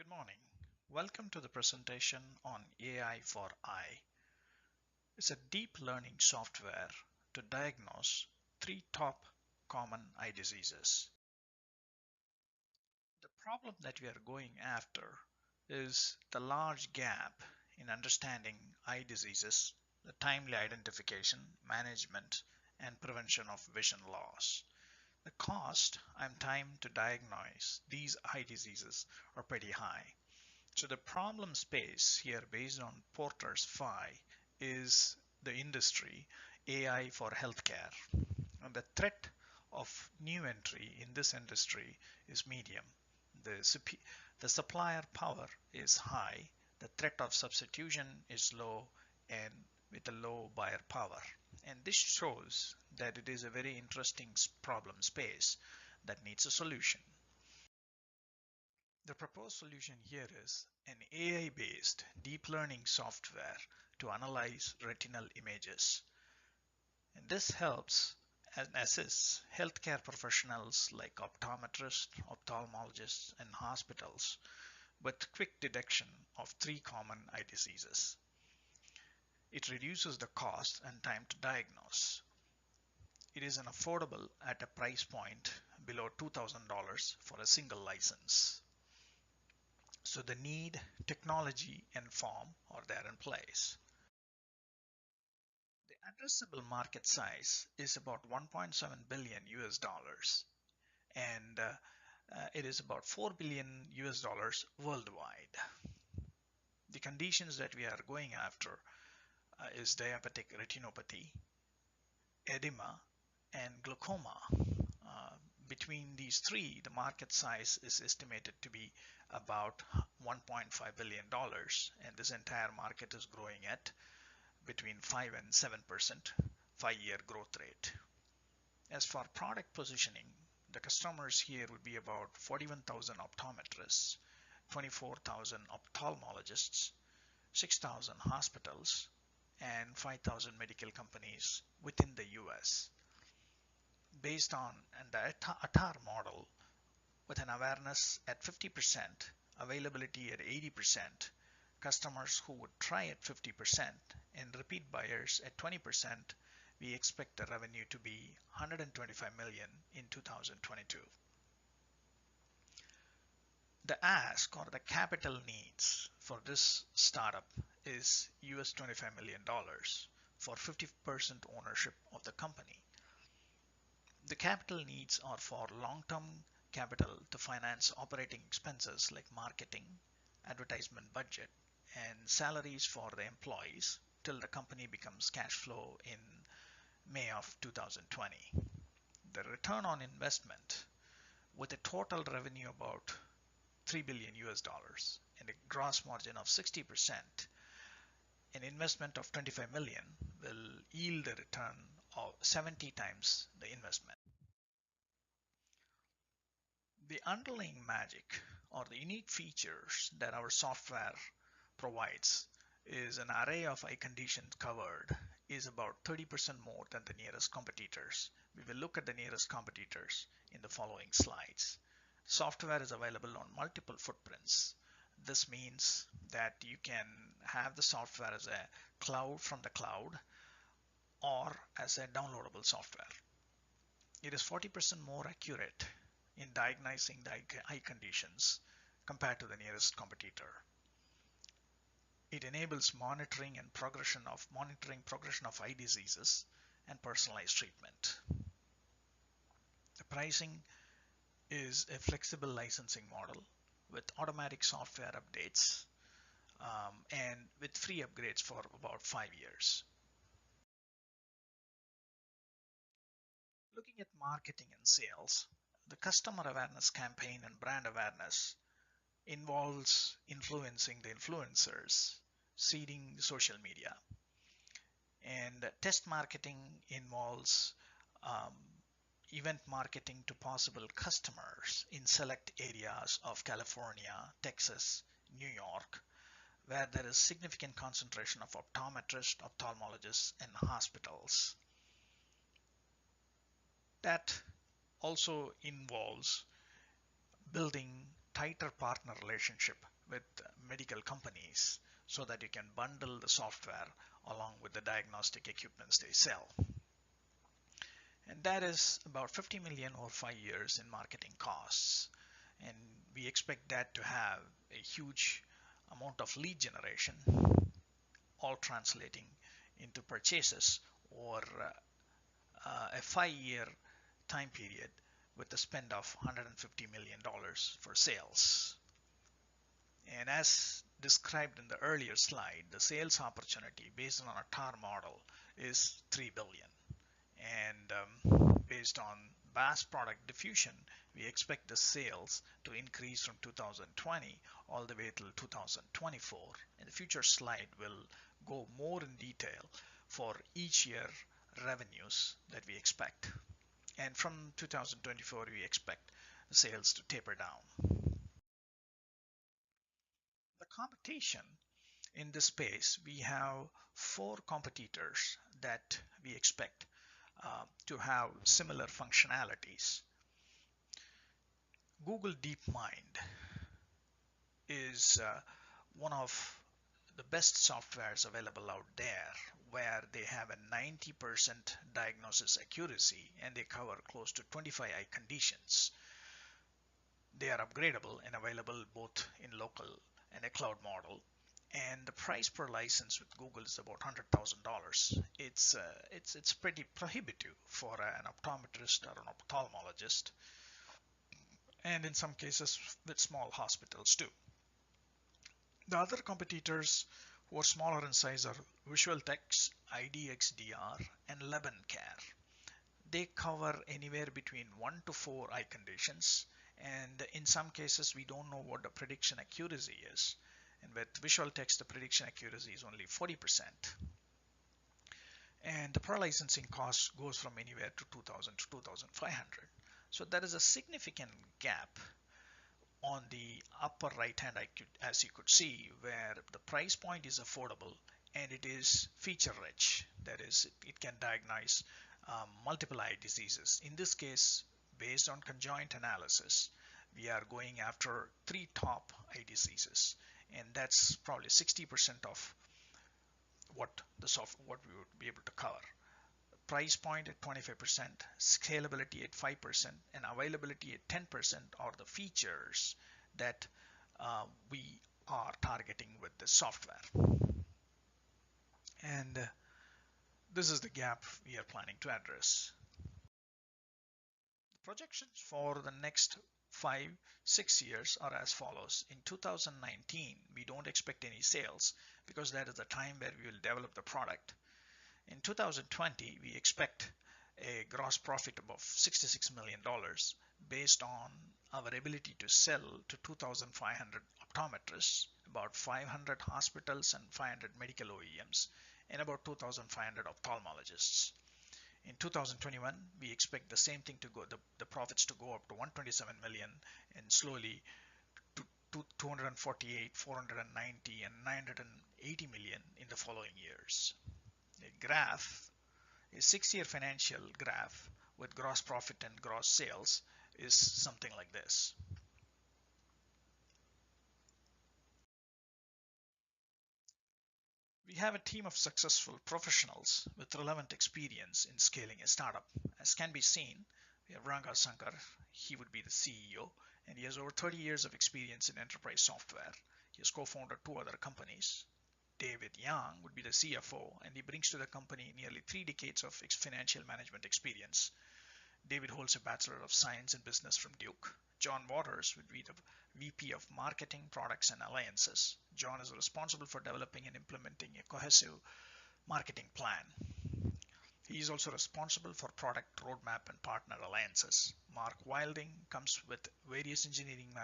Good morning. Welcome to the presentation on AI for Eye. It's a deep learning software to diagnose three top common eye diseases. The problem that we are going after is the large gap in understanding eye diseases, the timely identification, management, and prevention of vision loss. The cost and time to diagnose these eye diseases are pretty high. So the problem space here based on Porter's phi is the industry AI for healthcare. And the threat of new entry in this industry is medium. The supplier power is high. The threat of substitution is low and with a low buyer power. And this shows that it is a very interesting problem space that needs a solution. The proposed solution here is an AI-based deep learning software to analyze retinal images. And this helps and assists healthcare professionals like optometrists, ophthalmologists, and hospitals with quick detection of three common eye diseases. It reduces the cost and time to diagnose. It is an affordable at a price point below $2,000 for a single license. So the need, technology, and form are there in place. The addressable market size is about 1.7 billion US dollars, and it is about 4 billion US dollars worldwide. The conditions that we are going after is diabetic retinopathy, edema, and glaucoma. Between these three, the market size is estimated to be about $1.5 billion, and this entire market is growing at between 5 and 7% 5-year growth rate. As for product positioning, the customers here would be about 41,000 optometrists, 24,000 ophthalmologists, 6,000 hospitals, and 5,000 medical companies within the US. Based on the ATAR model, with an awareness at 50%, availability at 80%, customers who would try at 50%, and repeat buyers at 20%, we expect the revenue to be 125 million in 2022. The ask or the capital needs for this startup is US $25 million for 50% ownership of the company. The capital needs are for long-term capital to finance operating expenses like marketing, advertisement budget, and salaries for the employees till the company becomes cash flow in May of 2020. The return on investment with a total revenue about 3 billion US dollars and a gross margin of 60%, an investment of 25 million will yield a return of 70 times the investment. The underlying magic or the unique features that our software provides is an array of eye conditions covered is about 30% more than the nearest competitors. We will look at the nearest competitors in the following slides. Software is available on multiple footprints. This means that you can have the software as a cloud from the cloud or as a downloadable software. It is 40% more accurate in diagnosing the eye conditions compared to the nearest competitor. It enables monitoring progression of eye diseases and personalized treatment. The pricing is a flexible licensing model with automatic software updates and with free upgrades for about 5 years. Looking at marketing and sales, the customer awareness campaign and brand awareness involves influencing the influencers, seeding social media. And test marketing involves event marketing to possible customers in select areas of California, Texas, New York, where there is significant concentration of optometrists, ophthalmologists, and hospitals. That also involves building tighter partner relationship with medical companies so that you can bundle the software along with the diagnostic equipments they sell. And that is about 50 million over 5 years in marketing costs. And we expect that to have a huge amount of lead generation, all translating into purchases or a 5 year time period with a spend of $150 million for sales. And as described in the earlier slide, the sales opportunity based on our TAR model is $3 billion. And based on vast product diffusion, we expect the sales to increase from 2020 all the way till 2024. In the future slide, we'll go more in detail for each year revenues that we expect. And from 2024, we expect the sales to taper down. The competition in this space, we have 4 competitors that we expect to have similar functionalities. Google DeepMind is one of the best softwares available out there, where they have a 90% diagnosis accuracy and they cover close to 25 eye conditions. They are upgradable and available both in local and a cloud model. And the price per license with Google is about $100,000. It's pretty prohibitive for an optometrist or an ophthalmologist, and in some cases with small hospitals too. The other competitors who are smaller in size are VisualTech's IDXDR and LebanCare. They cover anywhere between 1 to 4 eye conditions, and in some cases we don't know what the prediction accuracy is. And with VisualTech, the prediction accuracy is only 40%. And the per licensing cost goes from anywhere to 2,000 to 2,500. So there is a significant gap on the upper right hand, as you could see, where the price point is affordable and it is feature rich. That is, it can diagnose multiple eye diseases. In this case, based on conjoint analysis, we are going after 3 top eye diseases, and that's probably 60% of what we would be able to cover. Price point at 25%, scalability at 5%, and availability at 10% are the features that we are targeting with the software. And this is the gap we are planning to address. The projections for the next 5-6 years are as follows. In 2019, we don't expect any sales because that is the time where we will develop the product. In 2020, we expect a gross profit of $66 million based on our ability to sell to 2,500 optometrists, about 500 hospitals and 500 medical OEMs, and about 2,500 ophthalmologists. In 2021, we expect the same thing to go, the profits to go up to 127 million and slowly to 248, 490, and 980 million in the following years. A graph, a 6-year financial graph with gross profit and gross sales is something like this. We have a team of successful professionals with relevant experience in scaling a startup. As can be seen, we have Ranga Shankar. He would be the CEO, and he has over 30 years of experience in enterprise software. He has co-founded 2 other companies. David Young would be the CFO, and he brings to the company nearly 3 decades of financial management experience. David holds a Bachelor of Science in Business from Duke. John Waters would be the VP of Marketing, Products, and Alliances. John is responsible for developing and implementing a cohesive marketing plan. He is also responsible for product roadmap and partner alliances. Mark Wilding comes with various engineering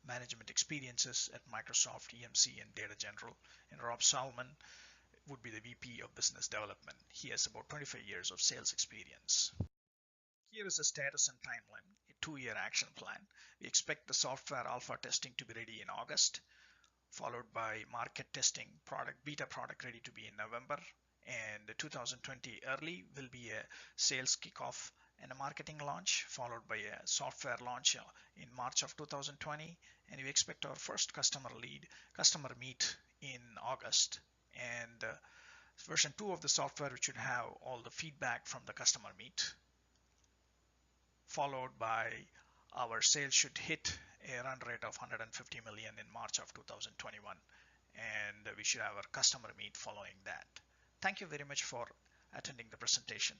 management experiences at Microsoft, EMC, and Data General. And Rob Salmon would be the VP of Business Development. He has about 25 years of sales experience. Here is a status and timeline, a 2-year action plan. We expect the software alpha testing to be ready in August, followed by market testing, beta product ready to be in November, and 2020 early will be a sales kickoff and a marketing launch, followed by a software launch in March of 2020. And we expect our first customer meet in August. And version 2 of the software, which should have all the feedback from the customer meet, followed by our sales should hit a run rate of 150 million in March of 2021. And we should have our customer meet following that. Thank you very much for attending the presentation.